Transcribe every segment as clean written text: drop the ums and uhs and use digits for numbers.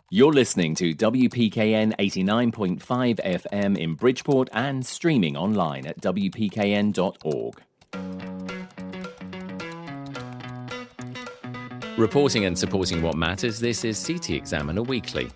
You're listening to WPKN 89.5 FM in Bridgeport and streaming online at WPKN.org. Reporting and supporting what matters, this is CT Examiner Weekly.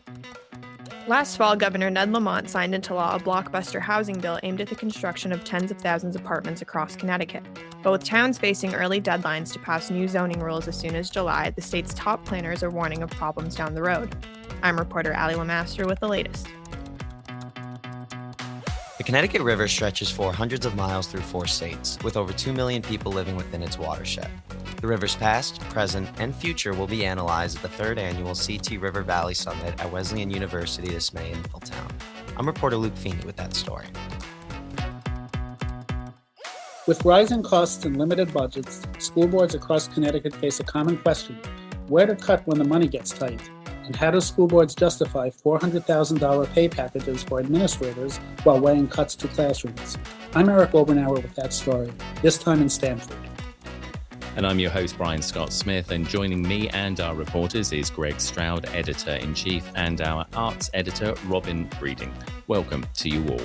Last fall, Governor Ned Lamont signed into law a blockbuster housing bill aimed at the construction of tens of thousands of apartments across Connecticut. But with towns facing early deadlines to pass new zoning rules as soon as July, the state's top planners are warning of problems down the road. I'm reporter Ally LeMaster with the latest. The Connecticut River stretches for hundreds of miles through 4 states, with over 2 million people living within its watershed. The river's past, present, and future will be analyzed at the 3rd annual CT River Valley Summit at Wesleyan University this May in Middletown. I'm reporter Luke Feeney with that story. With rising costs and limited budgets, school boards across Connecticut face a common question: where to cut when the money gets tight? And how do school boards justify $400,000 pay packages for administrators while weighing cuts to classrooms? I'm Eric Obernauer with that story, this time in Stanford. And I'm your host, Brian Scott Smith, and joining me and our reporters is Greg Stroud, Editor-in-Chief, and our Arts Editor, Robin Breeding. Welcome to you all.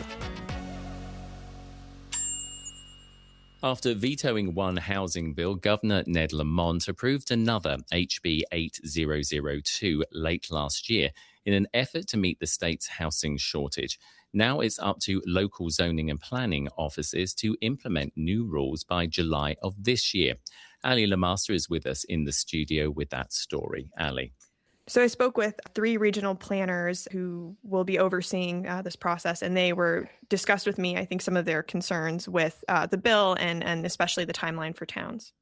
After vetoing one housing bill, Governor Ned Lamont approved another, HB 8002, late last year in an effort to meet the state's housing shortage. Now it's up to local zoning and planning offices to implement new rules by July of this year. Ally LeMaster is with us in the studio with that story. Ally. So I spoke with 3 regional planners who will be overseeing this process, and they discussed with me, I think, some of their concerns with the bill and especially the timeline for towns.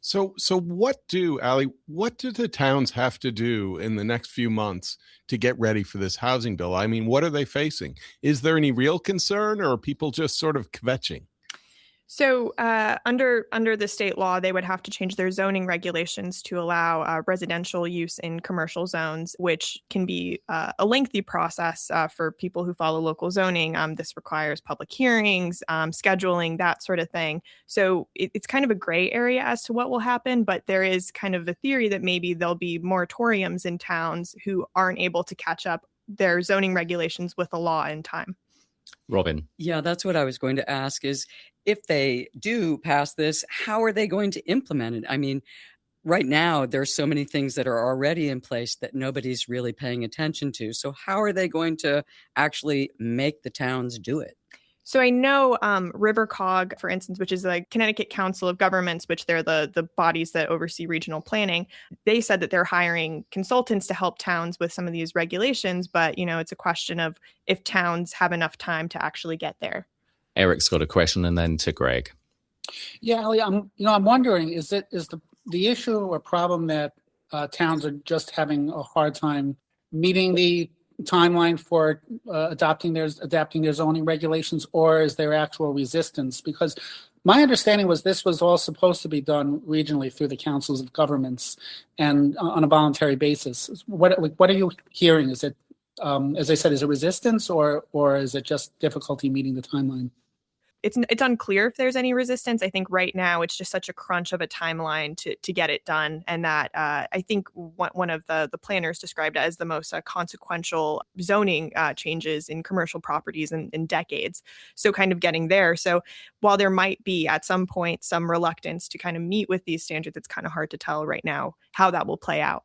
So what do the towns have to do in the next few months to get ready for this housing bill? I mean, what are they facing? Is there any real concern, or are people just sort of kvetching? So under the state law, they would have to change their zoning regulations to allow residential use in commercial zones, which can be a lengthy process for people who follow local zoning. This requires public hearings, scheduling, that sort of thing. So it's kind of a gray area as to what will happen, but there is kind of a theory that maybe there'll be moratoriums in towns who aren't able to catch up their zoning regulations with the law in time. Robin. Yeah, that's what I was going to ask is, if they do pass this, how are they going to implement it? I mean, right now, there's so many things that are already in place that nobody's really paying attention to. So how are they going to actually make the towns do it? So I know RiverCog, for instance, which is the Connecticut Council of Governments, which they're the bodies that oversee regional planning. They said that they're hiring consultants to help towns with some of these regulations. But, it's a question of if towns have enough time to actually get there. Eric's got a question, and then to Greg. Yeah, Ally, I'm wondering, is the issue or problem that towns are just having a hard time meeting the timeline for adapting their zoning regulations, or is there actual resistance? Because my understanding was this was all supposed to be done regionally through the councils of governments and on a voluntary basis. What are you hearing? Is it, as I said, is it resistance or is it just difficulty meeting the timeline? It's unclear if there's any resistance. I think right now it's just such a crunch of a timeline to get it done. And that I think one of the planners described it as the most consequential zoning changes in commercial properties in decades. So kind of getting there. So while there might be at some point some reluctance to kind of meet with these standards, it's kind of hard to tell right now how that will play out.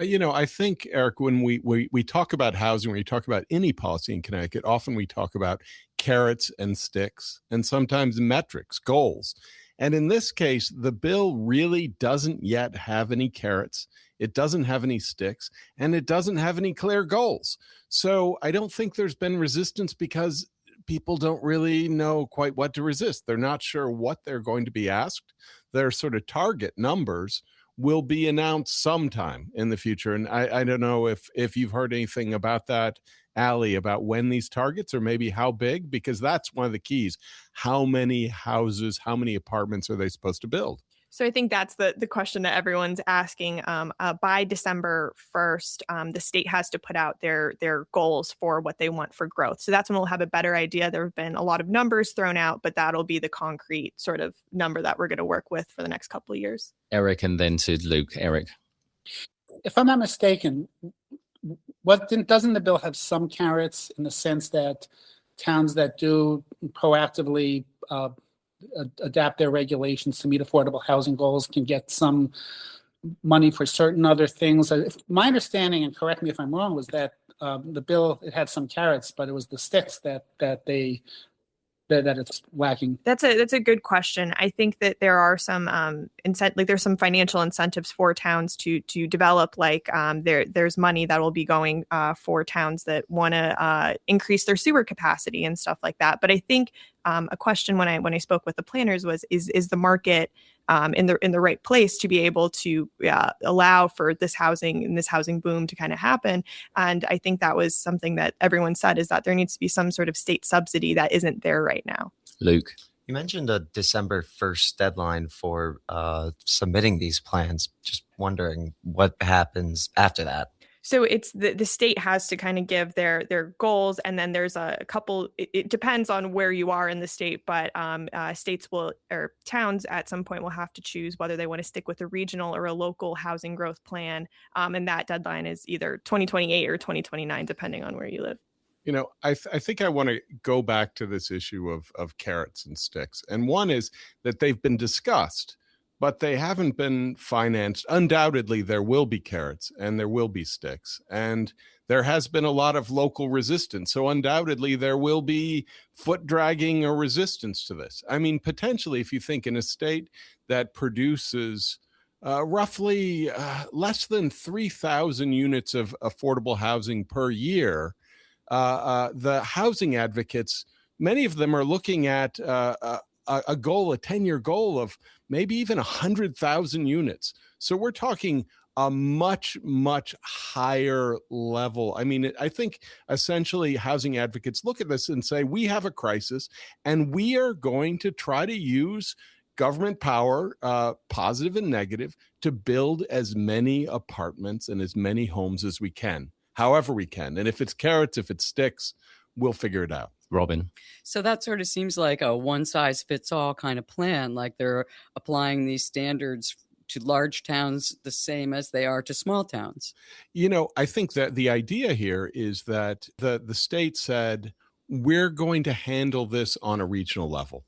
I think, Eric, when we talk about housing, when we talk about any policy in Connecticut, often we talk about carrots and sticks and sometimes metrics, goals. And in this case, the bill really doesn't yet have any carrots. It doesn't have any sticks, and it doesn't have any clear goals. So I don't think there's been resistance because people don't really know quite what to resist. They're not sure what they're going to be asked. Their sort of target numbers will be announced sometime in the future. And I don't know if you've heard anything about that, Ally, about when these targets or maybe how big, because that's one of the keys. How many houses, how many apartments are they supposed to build? So I think that's the question that everyone's asking. By December 1st, the state has to put out their goals for what they want for growth. So that's when we'll have a better idea. There have been a lot of numbers thrown out, but that'll be the concrete sort of number that we're going to work with for the next couple of years. Eric, and then to Luke. Eric. If I'm not mistaken, doesn't the bill have some carrots in the sense that towns that do proactively adapt their regulations to meet affordable housing goals can get some money for certain other things? My understanding, and correct me if I'm wrong, was that the bill, it had some carrots, but it was the sticks that it's lacking. That's a good question. I think that there are some there's some financial incentives for towns to develop. There's money that will be going for towns that want to increase their sewer capacity and stuff like that. But I think a question when I spoke with the planners was, is the market in the right place to be able to allow for this housing boom to kind of happen? And I think that was something that everyone said, is that there needs to be some sort of state subsidy that isn't there right now. Luke, you mentioned a December 1st deadline for submitting these plans. Just wondering what happens after that. So it's the state has to kind of give their goals, and then there's a couple. It depends on where you are in the state, but states will, or towns at some point will have to choose whether they want to stick with a regional or a local housing growth plan, and that deadline is either 2028 or 2029, depending on where you live. You know, I think I want to go back to this issue of carrots and sticks, and one is that they've been discussed, but they haven't been financed. Undoubtedly, there will be carrots and there will be sticks. And there has been a lot of local resistance. So undoubtedly, there will be foot dragging or resistance to this. I mean, potentially, if you think in a state that produces roughly less than 3,000 units of affordable housing per year, the housing advocates, many of them are looking at a 10-year goal of maybe even 100,000 units. So we're talking a much, much higher level. I mean, I think essentially housing advocates look at this and say, we have a crisis and we are going to try to use government power, positive and negative, to build as many apartments and as many homes as we can, however we can. And if it's carrots, if it's sticks, we'll figure it out. Robin. So that sort of seems like a one-size-fits-all kind of plan, like they're applying these standards to large towns the same as they are to small towns. You know, I think that the idea here is that the state said, we're going to handle this on a regional level.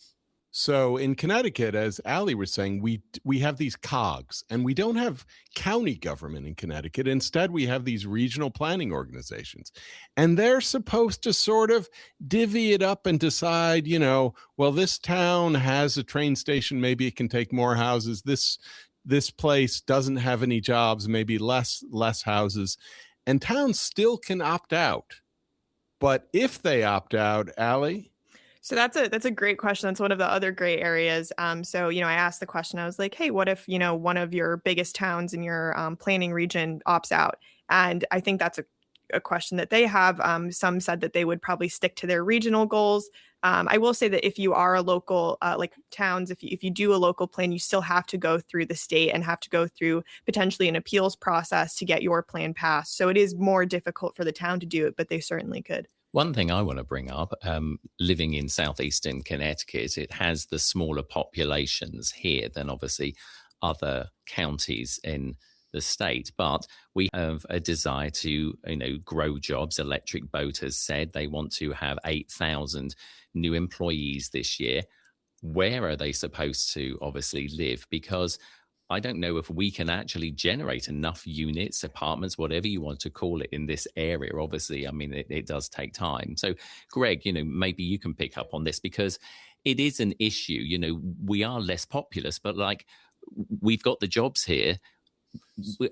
So in Connecticut, as Ally was saying, we have these COGs, and we don't have county government in Connecticut. Instead, we have these regional planning organizations, and they're supposed to sort of divvy it up and decide, you know, well, this town has a train station, maybe it can take more houses. This place doesn't have any jobs, maybe less houses, and towns still can opt out. But if they opt out, Ally? So that's a great question. That's one of the other gray areas. So, you know, I asked the question, I was like, hey, what if, you know, one of your biggest towns in your planning region opts out? And I think that's a question that they have. Some said that they would probably stick to their regional goals. I will say that if you are a local, like towns, if you do a local plan, you still have to go through the state and have to go through potentially an appeals process to get your plan passed. So it is more difficult for the town to do it, but they certainly could. One thing I want to bring up, living in southeastern Connecticut, it has the smaller populations here than obviously other counties in the state. But we have a desire to, you know, grow jobs. Electric Boat has said they want to have 8,000 new employees this year. Where are they supposed to obviously live? Because I don't know if we can actually generate enough units, apartments, whatever you want to call it in this area. Obviously, I mean, it does take time. So, Greg, you know, maybe you can pick up on this because it is an issue. You know, we are less populous, but like we've got the jobs here.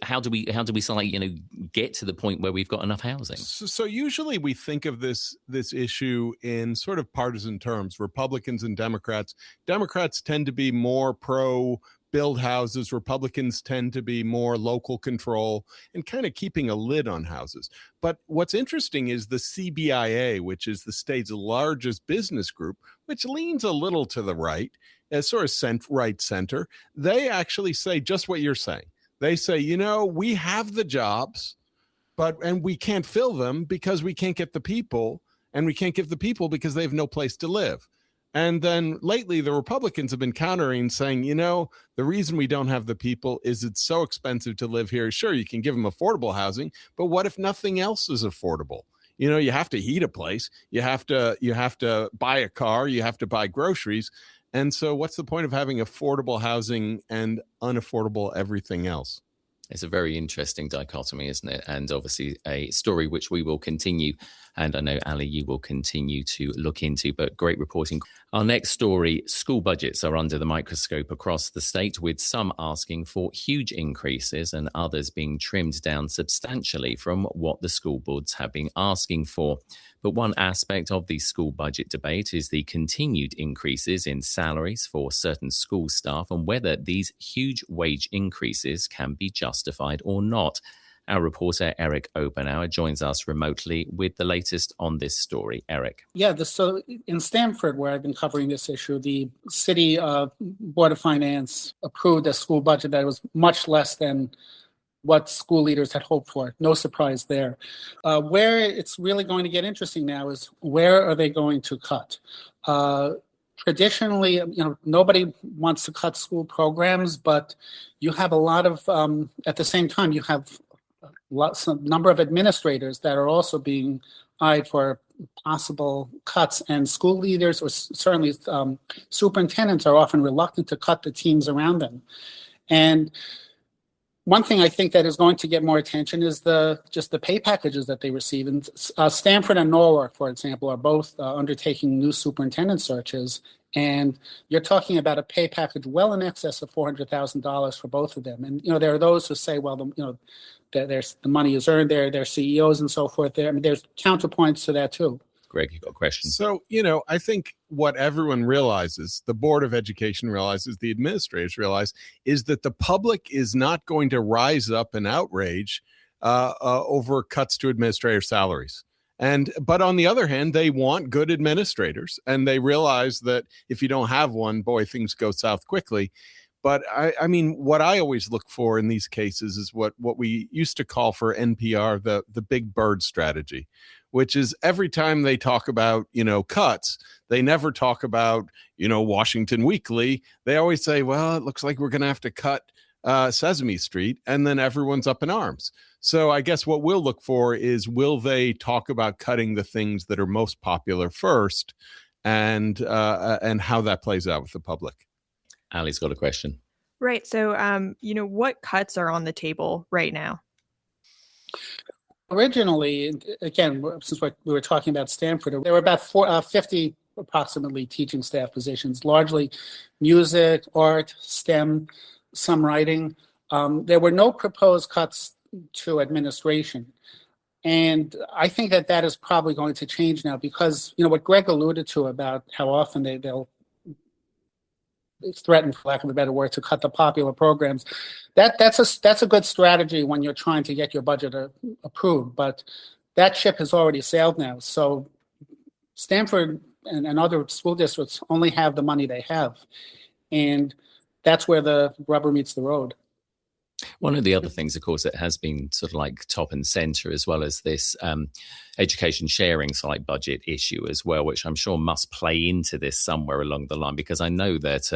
How do we like, you know, get to the point where we've got enough housing? So usually we think of this issue in sort of partisan terms, Republicans and Democrats. Democrats tend to be more pro build houses. Republicans tend to be more local control and kind of keeping a lid on houses. But what's interesting is the CBIA, which is the state's largest business group, which leans a little to the right, as sort of right center. They actually say just what you're saying. They say, you know, we have the jobs, and we can't fill them because we can't get the people, and we can't get the people because they have no place to live. And then lately, the Republicans have been countering, saying, the reason we don't have the people is it's so expensive to live here. Sure, you can give them affordable housing, but what if nothing else is affordable? You have to heat a place. You have to buy a car. You have to buy groceries. And so what's the point of having affordable housing and unaffordable everything else? It's a very interesting dichotomy, isn't it? And obviously a story which we will continue. And I know, Ally, you will continue to look into, but great reporting. Our next story, school budgets are under the microscope across the state, with some asking for huge increases and others being trimmed down substantially from what the school boards have been asking for. But one aspect of the school budget debate is the continued increases in salaries for certain school staff and whether these huge wage increases can be justified or not. Our reporter, Eric Obernauer, joins us remotely with the latest on this story. Eric. Yeah, so in Stamford, where I've been covering this issue, the city Board of Finance approved a school budget that was much less than what school leaders had hoped for. No surprise there. Where it's really going to get interesting now is where are they going to cut? Traditionally, nobody wants to cut school programs, but you have a lot of, at the same time, you have a number of administrators that are also being eyed for possible cuts, and school leaders, or certainly superintendents, are often reluctant to cut the teams around them. And one thing I think that is going to get more attention is just the pay packages that they receive. And Stamford and Norwalk, for example, are both undertaking new superintendent searches. And you're talking about a pay package well in excess of $400,000 for both of them. And there are those who say, well, the money is earned, they're CEOs and so forth. There's counterpoints to that too. Greg, you got a question? So, I think what everyone realizes, the Board of Education realizes, the administrators realize, is that the public is not going to rise up in outrage over cuts to administrator salaries. But on the other hand, they want good administrators, and they realize that if you don't have one, boy, things go south quickly. But I mean, what I always look for in these cases is what we used to call for NPR the big bird strategy, which is every time they talk about, cuts, they never talk about, Washington Weekly. They always say, well, it looks like we're going to have to cut Sesame Street, and then everyone's up in arms. So I guess what we'll look for is, will they talk about cutting the things that are most popular first, and how that plays out with the public? Ally's got a question. Right. So, what cuts are on the table right now? Originally, again, since we were talking about Stamford, there were about 50 approximately teaching staff positions, largely music, art, STEM, some writing. There were no proposed cuts to administration. And I think that is probably going to change now, because, what Greg alluded to about how often they'll threaten, for lack of a better word, to cut the popular programs. That's a good strategy when you're trying to get your budget approved, but that ship has already sailed now. So Stamford and other school districts only have the money they have, and that's where the rubber meets the road. One of the other things, of course, that has been sort of like top and center, as well as this education sharing site budget issue as well, which I'm sure must play into this somewhere along the line, because I know that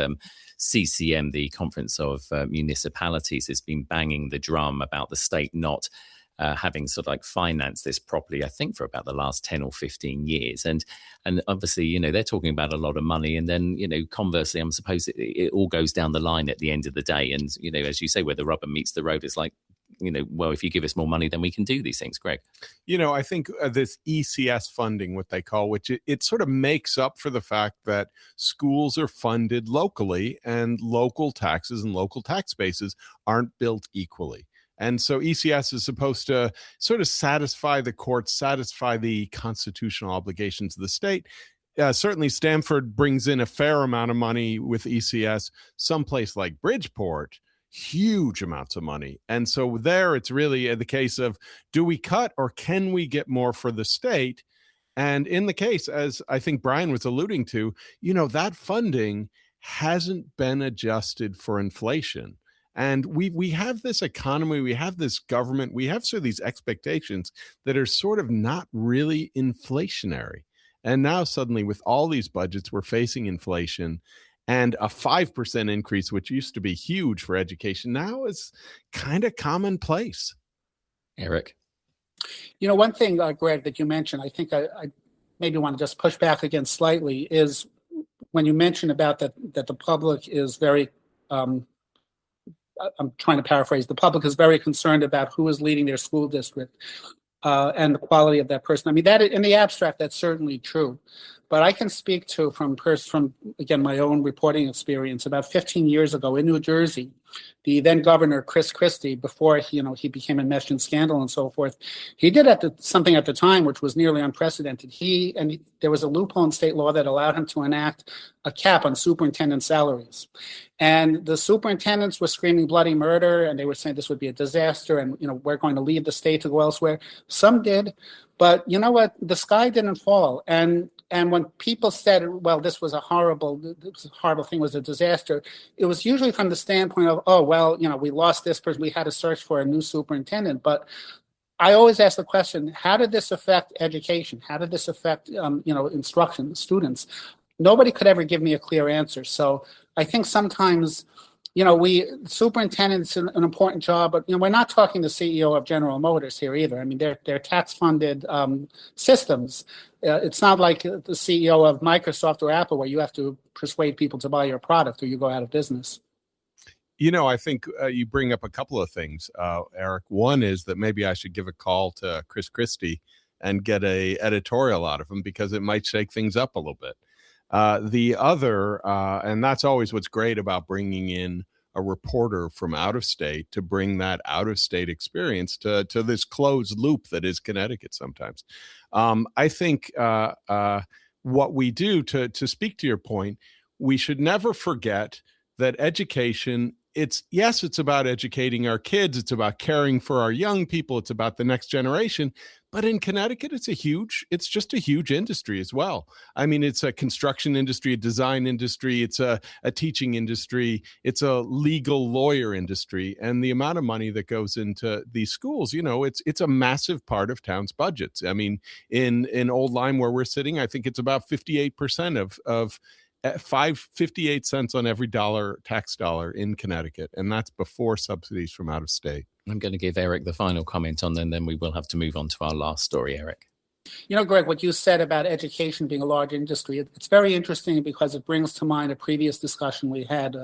CCM, the Conference of Municipalities, has been banging the drum about the state not having sort of like financed this properly, I think, for about the last 10 or 15 years. And obviously, they're talking about a lot of money. And then, conversely, I'm supposed it all goes down the line at the end of the day. And, as you say, where the rubber meets the road, it's like, well, if you give us more money, then we can do these things. Greg? I think this ECS funding, what they call, which it sort of makes up for the fact that schools are funded locally, and local taxes and local tax bases aren't built equally. And so ECS is supposed to sort of satisfy the courts, satisfy the constitutional obligations of the state. Certainly Stamford brings in a fair amount of money with ECS. Someplace like Bridgeport, huge amounts of money. And so there it's really the case of, do we cut, or can we get more for the state? And in the case, as I think Brian was alluding to, that funding hasn't been adjusted for inflation. And we have this economy, we have this government, we have sort of these expectations that are sort of not really inflationary. And now suddenly with all these budgets, we're facing inflation, and a 5% increase, which used to be huge for education, now is kind of commonplace. Eric? One thing, Greg, that you mentioned, I think I maybe want to just push back again slightly, is when you mentioned about that the public is very, I'm trying to paraphrase, the public is very concerned about who is leading their school district and the quality of that person. I mean, that in the abstract, that's certainly true. But I can speak to from again, my own reporting experience. About 15 years ago in New Jersey, the then governor, Chris Christie, before he became enmeshed in scandal and so forth, he did something at the time which was nearly unprecedented. There was a loophole in state law that allowed him to enact a cap on superintendent salaries. And the superintendents were screaming bloody murder, and they were saying this would be a disaster, and we're going to leave the state to go elsewhere. Some did, but you know what? The sky didn't fall. And when people said, well, this was a horrible thing, was a disaster, it was usually from the standpoint of, oh, well, we lost this person, we had to search for a new superintendent. But I always ask the question, how did this affect education? How did this affect, instruction, students? Nobody could ever give me a clear answer. So I think sometimes, superintendent's an important job, but we're not talking the CEO of General Motors here either. I mean, they're tax-funded systems. It's not like the CEO of Microsoft or Apple where you have to persuade people to buy your product or you go out of business. I think you bring up a couple of things, Eric. One is that maybe I should give a call to Chris Christie and get a editorial out of him, because it might shake things up a little bit. The other, and that's always what's great about bringing in a reporter from out of state to bring that out of state experience to this closed loop that is Connecticut sometimes. I think what we do, to speak to your point, we should never forget that education, it's about educating our kids. It's about caring for our young people. It's about the next generation. But in Connecticut, it's just a huge industry as well. I mean, it's a construction industry, a design industry, it's a teaching industry, it's a legal lawyer industry. And the amount of money that goes into these schools, it's a massive part of towns' budgets. I mean, in Old Lyme, where we're sitting, I think it's about 58% of 58 cents on every tax dollar in Connecticut. And that's before subsidies from out of state. I'm going to give Eric the final comment on, and then we will have to move on to our last story, Eric. Greg, what you said about education being a large industry, it's very interesting because it brings to mind a previous discussion we had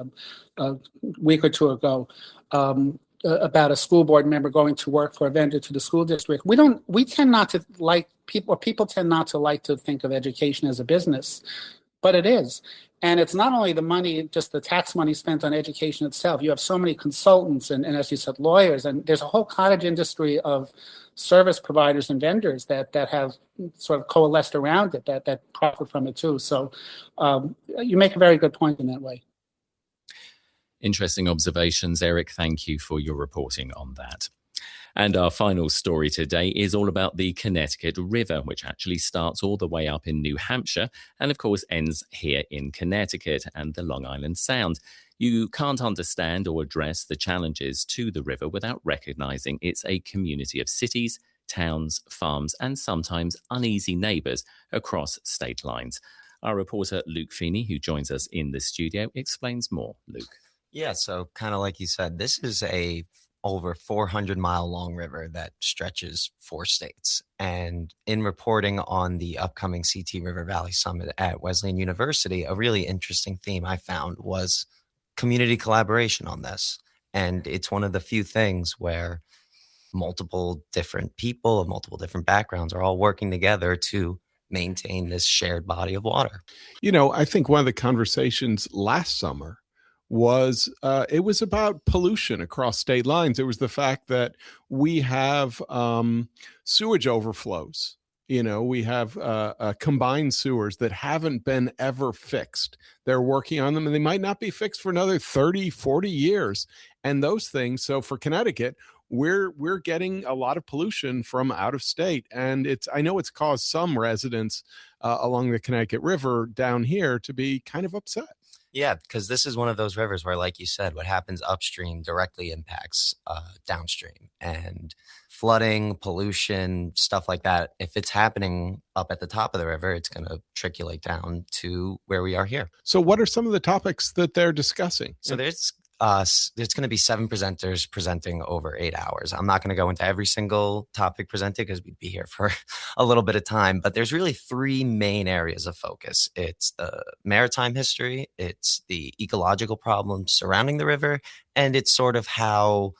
a week or two ago about a school board member going to work for a vendor to the school district. People tend not to like to think of education as a business, but it is. And it's not only the money, just the tax money spent on education itself. You have so many consultants and as you said, lawyers, and there's a whole cottage industry of service providers and vendors that have sort of coalesced around it, that profit from it too. So you make a very good point in that way. Interesting observations, Eric. Thank you for your reporting on that. And our final story today is all about the Connecticut River, which actually starts all the way up in New Hampshire and, of course, ends here in Connecticut and the Long Island Sound. You can't understand or address the challenges to the river without recognizing it's a community of cities, towns, farms, and sometimes uneasy neighbors across state lines. Our reporter, Luke Feeney, who joins us in the studio, explains more. Luke. Yeah, so kind of like you said, this is a over 400-mile long river that stretches 4 states. And in reporting on the upcoming CT River Valley Summit at Wesleyan University, a really interesting theme I found was community collaboration on this. And it's one of the few things where multiple different people of multiple different backgrounds are all working together to maintain this shared body of water. I think one of the conversations last summer was it was about pollution across state lines. It was the fact that we have sewage overflows. We have combined sewers that haven't been ever fixed. They're working on them, and they might not be fixed for another 30, 40 years. And those things, so for Connecticut, we're getting a lot of pollution from out of state. And I know it's caused some residents along the Connecticut River down here to be kind of upset. Yeah, because this is one of those rivers where, like you said, what happens upstream directly impacts downstream. And flooding, pollution, stuff like that. If it's happening up at the top of the river, it's going to triculate down to where we are here. So what are some of the topics that they're discussing? So there's going to be 7 presenters presenting over 8 hours. I'm not going to go into every single topic presented because we'd be here for a little bit of time, but there's really 3 main areas of focus. It's the maritime history, it's the ecological problems surrounding the river, and it's sort of how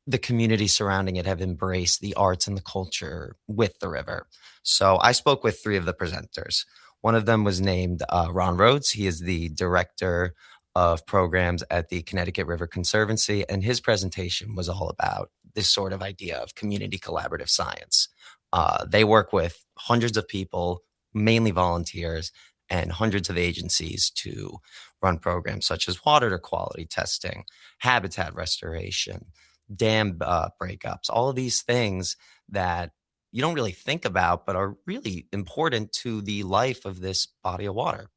the community surrounding it have embraced the arts and the culture with the river. So I spoke with 3 of the presenters. One of them was named Ron Rhodes. He is the director of programs at the Connecticut River Conservancy, and his presentation was all about this sort of idea of community collaborative science. They work with hundreds of people, mainly volunteers, and hundreds of agencies to run programs such as water quality testing, habitat restoration, dam breakups, all of these things that you don't really think about, but are really important to the life of this body of water.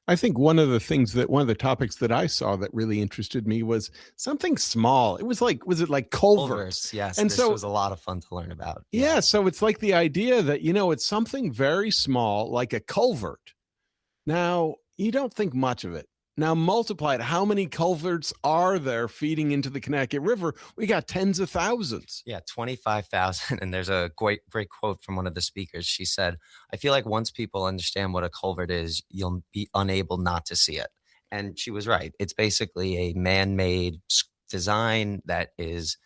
I think one of the topics that I saw that really interested me was something small. It was it culverts? Yes. And this so was a lot of fun to learn about. Yeah. So it's like the idea that, it's something very small, like a culvert. Now, you don't think much of it. Now multiply it. How many culverts are there feeding into the Connecticut River? We got tens of thousands. Yeah, 25,000. And there's a great quote from one of the speakers. She said, I feel like once people understand what a culvert is, you'll be unable not to see it. And she was right. It's basically a man-made design that is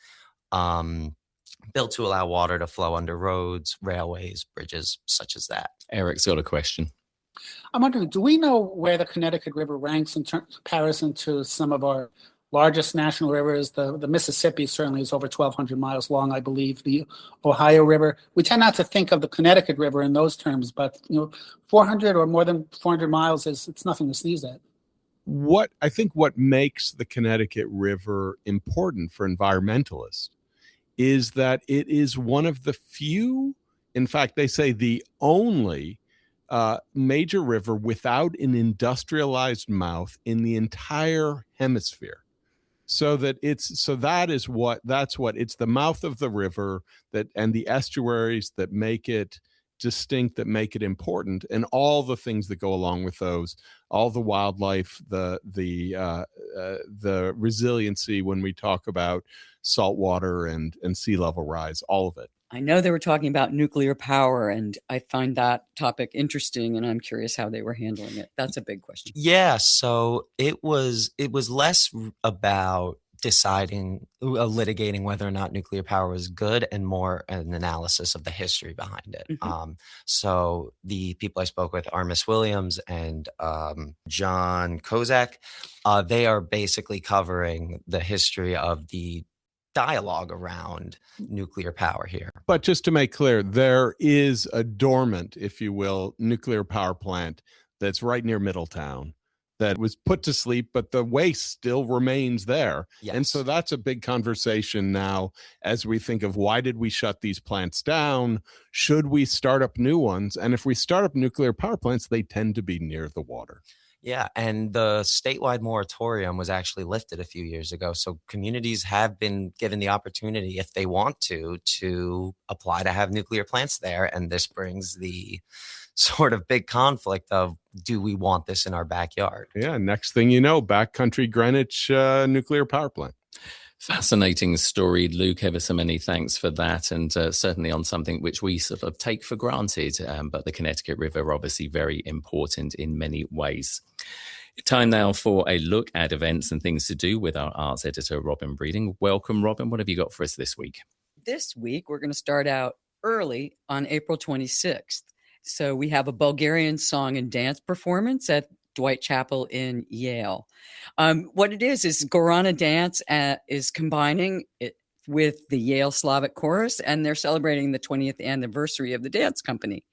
built to allow water to flow under roads, railways, bridges, such as that. Eric's got a question. I'm wondering, do we know where the Connecticut River ranks in comparison to some of our largest national rivers? The Mississippi certainly is over 1,200 miles long, I believe. The Ohio River. We tend not to think of the Connecticut River in those terms, but 400 or more than 400 miles it's nothing to sneeze at. What makes the Connecticut River important for environmentalists is that it is one of the few, in fact, they say the only major river without an industrialized mouth in the entire hemisphere. So it's the mouth of the river and the estuaries that make it distinct, that make it important, and all the things that go along with those, all the wildlife, the resiliency when we talk about salt water and sea level rise, all of it. I know they were talking about nuclear power, and I find that topic interesting, and I'm curious how they were handling it. That's a big question. Yeah, so it was less about litigating whether or not nuclear power was good and more an analysis of the history behind it. Mm-hmm. So the people I spoke with are Miss Williams and John Kozak. They are basically covering the history of the dialogue around nuclear power here. But just to make clear, there is a dormant, if you will, nuclear power plant that's right near Middletown that was put to sleep, but the waste still remains there. Yes. And so that's a big conversation now as we think of why did we shut these plants down? Should we start up new ones? And if we start up nuclear power plants, they tend to be near the water. Yeah, and the statewide moratorium was actually lifted a few years ago. So communities have been given the opportunity, if they want to apply to have nuclear plants there. And this brings the sort of big conflict of, do we want this in our backyard? Yeah, next thing you know, backcountry Greenwich nuclear power plant. Fascinating story, Luke. Ever so many thanks for that, and certainly on something which we sort of take for granted, but the Connecticut River obviously very important in many ways. Time now for a look at events and things to do with our arts editor, Robin Breeding. Welcome, Robin. What have you got for us this week? This week, we're going to start out early on April 26th. So we have a Bulgarian song and dance performance at Dwight Chapel in Yale. What it is Gorana Dance is combining it with the Yale Slavic Chorus, and they're celebrating the 20th anniversary of the dance company.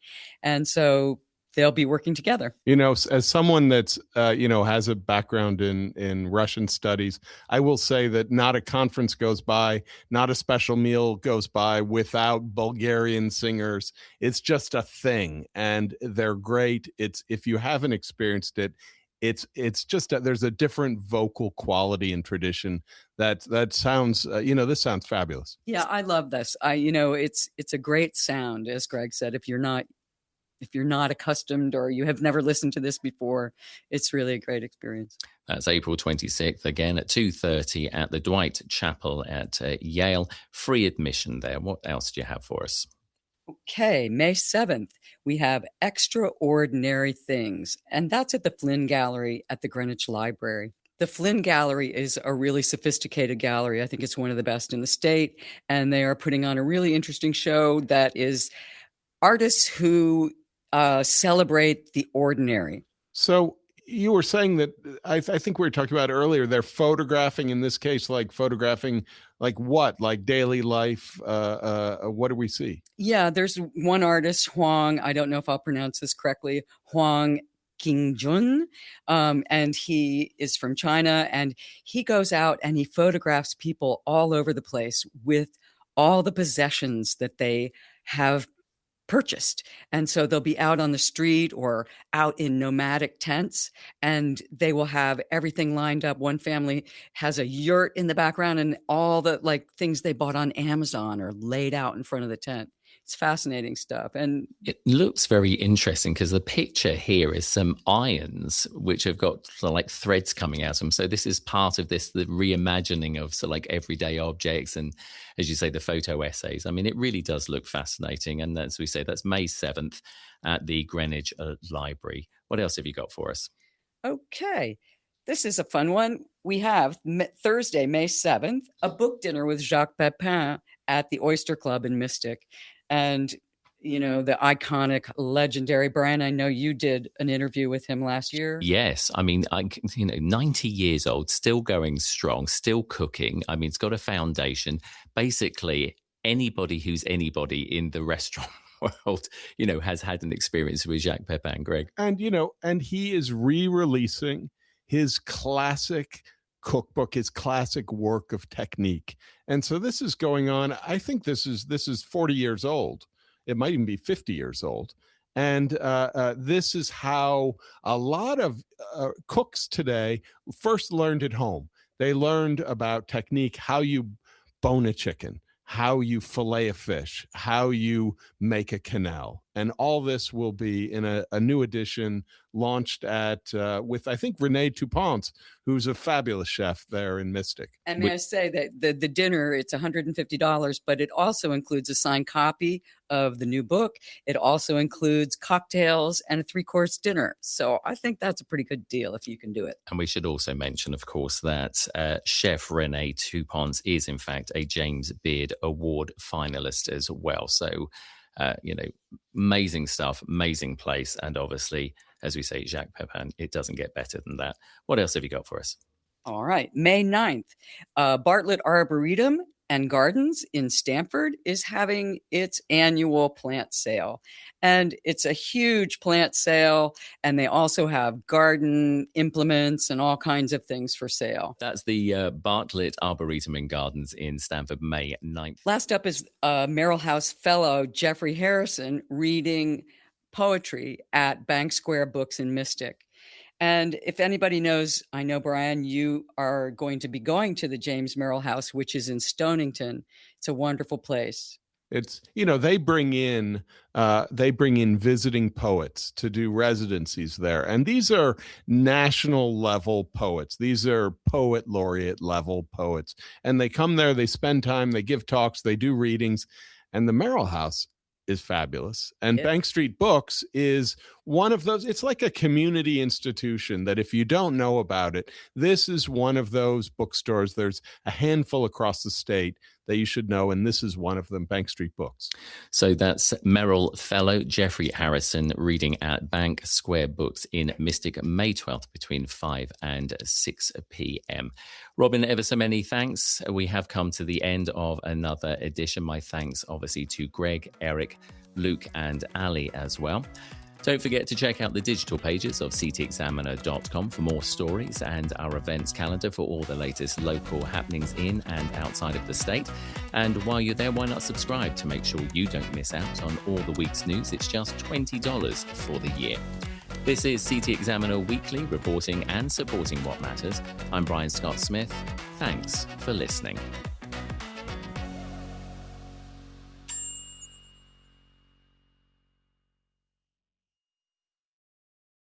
And so they'll be working together. As someone that's, has a background in Russian studies, I will say that not a conference goes by, not a special meal goes by without Bulgarian singers. It's just a thing, and they're great. If you haven't experienced it, it's just there's a different vocal quality and tradition that sounds this sounds fabulous. Yeah, I love this. It's a great sound, as Greg said. If you're not accustomed or you have never listened to this before, it's really a great experience. That's April 26th, again at 2:30 at the Dwight Chapel at Yale. Free admission there. What else do you have for us? Okay, May 7th, we have Extraordinary Things, and that's at the Flynn Gallery at the Greenwich Library. The Flynn Gallery is a really sophisticated gallery. I think it's one of the best in the state, and they are putting on a really interesting show that is artists who celebrate the ordinary. So you were saying that I think we were talking about earlier, they're photographing, in this case, like photographing like what? Like daily life? What do we see? Yeah, there's one artist, Huang, I don't know if I'll pronounce this correctly, Huang Qingjun, and he is from China, and he goes out and he photographs people all over the place with all the possessions that they have purchased. And so they'll be out on the street or out in nomadic tents, and they will have everything lined up. One family has a yurt in the background, and all the things they bought on Amazon are laid out in front of the tent. It's fascinating stuff. And it looks very interesting because the picture here is some irons which have got like threads coming out of them. So this is part of the reimagining of everyday objects and, as you say, the photo essays. I mean, it really does look fascinating. And as we say, that's May 7th at the Greenwich Library. What else have you got for us? Okay. This is a fun one. We have Thursday, May 7th, a book dinner with Jacques Pepin at the Oyster Club in Mystic. And, the iconic, legendary Brian, I know you did an interview with him last year. Yes. I mean, 90 years old, still going strong, still cooking. I mean, it's got a foundation. Basically, anybody who's anybody in the restaurant world, has had an experience with Jacques Pepin, Greg. And, and he is re-releasing his classic cookbook, his classic work of technique. And so this is going on. I think this is 40 years old. It might even be 50 years old. And this is how a lot of cooks today first learned at home. They learned about technique, how you bone a chicken, how you fillet a fish, how you make a quenelle. And all this will be in a new edition launched with, I think, Renee Toupont, who's a fabulous chef there in Mystic. And may I say that the dinner, it's $150, but it also includes a signed copy of the new book. It also includes cocktails and a 3-course dinner. So I think that's a pretty good deal if you can do it. And we should also mention, of course, that Chef Renee Toupont is, in fact, a James Beard Award finalist as well. So, amazing stuff, amazing place. And obviously, as we say, Jacques Pepin, it doesn't get better than that. What else have you got for us? All right. May 9th, Bartlett Arboretum and Gardens in Stamford is having its annual plant sale. And it's a huge plant sale. And they also have garden implements and all kinds of things for sale. That's the Bartlett Arboretum and Gardens in Stamford, May 9th. Last up is Merrill House fellow Jeffrey Harrison reading poetry at Bank Square Books in Mystic. And if anybody knows, I know, Brian, you are going to be going to the James Merrill House, which is in Stonington. It's a wonderful place. It's, they bring in visiting poets to do residencies there. And these are national level poets. These are poet laureate level poets. And they come there, they spend time, they give talks, they do readings. And the Merrill House is fabulous. And Bank Street Books is one of those. It's like a community institution that if you don't know about it, this is one of those bookstores. There's a handful across the state that you should know, and this is one of them, Bank Street Books. So that's Merrill Fellow Jeffrey Harrison reading at Bank Square Books in Mystic, May 12th between 5 and 6 p.m. Robin, ever so many thanks. We have come to the end of another edition. My thanks, obviously, to Greg, Eric, Luke, and Ally as well. Don't forget to check out the digital pages of ctexaminer.com for more stories and our events calendar for all the latest local happenings in and outside of the state. And while you're there, why not subscribe to make sure you don't miss out on all the week's news? It's just $20 for the year. This is CT Examiner Weekly, reporting and supporting what matters. I'm Brian Scott Smith. Thanks for listening.